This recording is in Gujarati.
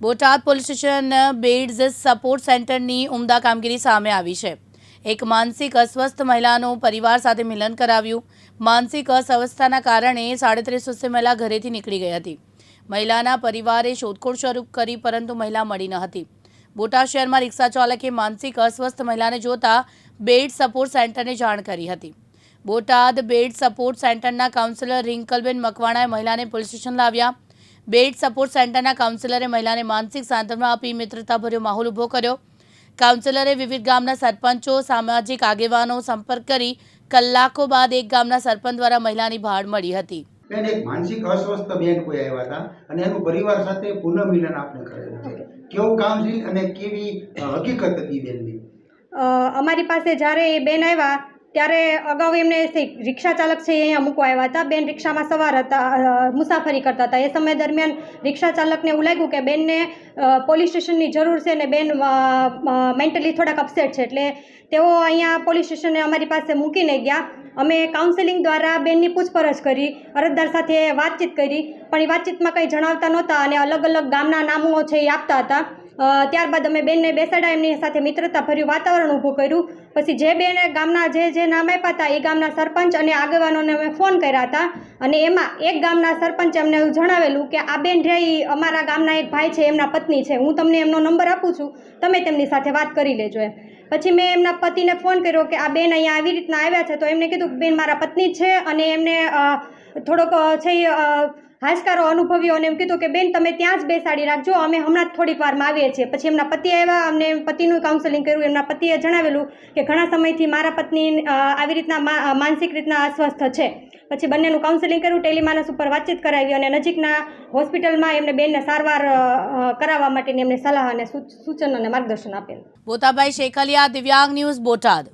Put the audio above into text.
Botad police station beds support સેન્ટરની ઉમદા કામગીરી સામે આવી છે। એક માનસિક અસ્વસ્થ મહિલાનું પરિવાર સાથે મિલન કરાવ્યું। માનસિક અસ્વસ્થતાના કારણે 33 વર્ષીય મહિલા ઘરેથી નીકળી ગઈ હતી। મહિલાના પરિવારે શોધખોળ શરૂ કરી પરંતુ મહિલા મળી ન હતી। બોટાદ શહેરમાં રિક્ષા ચાલકે માનસિક અસ્વસ્થ મહિલાને જોતા બેડ સપોર્ટ સેન્ટરને જાણ કરી હતી। બોટાદ બેડ સપોર્ટ સેન્ટરના કાઉન્સિલર રિંકલબેન મકવાણાએ મહિલાને પોલીસ સ્ટેશન લાવ્યા। બેડ સપોર્ટ સેન્ટરના કાઉન્સિલરે મહિલાને માનસિક સાંત્વના આપી મિત્રતાભર્યો માહોલ ઊભો કર્યો। કાઉન્સિલરે વિવિધ ગામના સરપંચો સામાજિક આગેવાનો સંપર્ક કરી કલાકો બાદ એક ગામના સરપંચ દ્વારા મહિલાની ભાળ મળી હતી। બેન એક માનસિક અસ્વસ્થ બેન કોઈ આવ્યા હતા અને એનું પરિવાર સાથે પુનઃમિલન આપણે કરેલું છે। કેવું કામ છે અને કેવી હકીકત હતી બેનની? અમારી પાસે જ્યારે એ બેન આવ્યા ત્યારે અગાઉ એમને રિક્ષા ચાલક છે એ અહીંયા મૂકવા આવ્યા હતા। બેન રિક્ષામાં સવાર હતા, મુસાફરી કરતા હતા। એ સમય દરમિયાન રિક્ષા ચાલકને એવું લાગ્યું કે બેનને પોલીસ સ્ટેશનની જરૂર છે અને બેન મેન્ટલી થોડાક અપસેટ છે, એટલે તેઓ અહીંયા પોલીસ સ્ટેશને અમારી પાસે મૂકીને ગયા। અમે કાઉન્સેલિંગ દ્વારા બેનની પૂછપરછ કરી, અરજદાર સાથે વાતચીત કરી, પણ એ વાતચીતમાં કંઈ જણાવતા નહોતા અને અલગ અલગ ગામના નામો છે એ આપતા હતા। ત્યારબાદ અમે બેનને બેસાડ્યા, એમની સાથે મિત્રતાભર્યું વાતાવરણ ઊભું કર્યું। પછી જે બેન ગામના જે નામ આપ્યા હતા એ ગામના સરપંચ અને આગેવાનોને અમે ફોન કર્યા હતા અને એમાં એક ગામના સરપંચે અમને એવું જણાવેલું કે આ બેન રહે અમારા ગામના એક ભાઈ છે, એમના પત્ની છે, હું તમને એમનો નંબર આપું છું, તમે તેમની સાથે વાત કરી લેજો એમ। પછી મેં એમના પતિને ફોન કર્યો કે આ બેન અહીંયા આવી રીતના આવ્યા છે, તો એમને કીધું કે બેન મારા પત્ની છે અને એમને થોડોક છે હાશકારો અનુભવ્યો અને એમ કીધું કે બેન તમે ત્યાં જ બેસાડી રાખજો, અમે હમણાં જ થોડીક વારમાં આવીએ છીએ। પછી એમના પતિ આવ્યા, અમને પતિનું કાઉન્સેલિંગ કર્યું। એમના પતિએ જણાવેલું કે ઘણા સમયથી મારા પત્ની આવી રીતના માનસિક રીતના અસ્વસ્થ છે। પછી બંનેનું કાઉન્સેલિંગ કર્યું, ટેલિમાનસ ઉપર વાતચીત કરાવી અને નજીકના હોસ્પિટલમાં એમને બેનને સારવાર કરાવવા માટેની એમને સલાહ અને સૂચન અને માર્ગદર્શન આપેલ। બોતાભાઈ શેખલિયા, દિવ્યાંગ ન્યૂઝ, બોટાદ।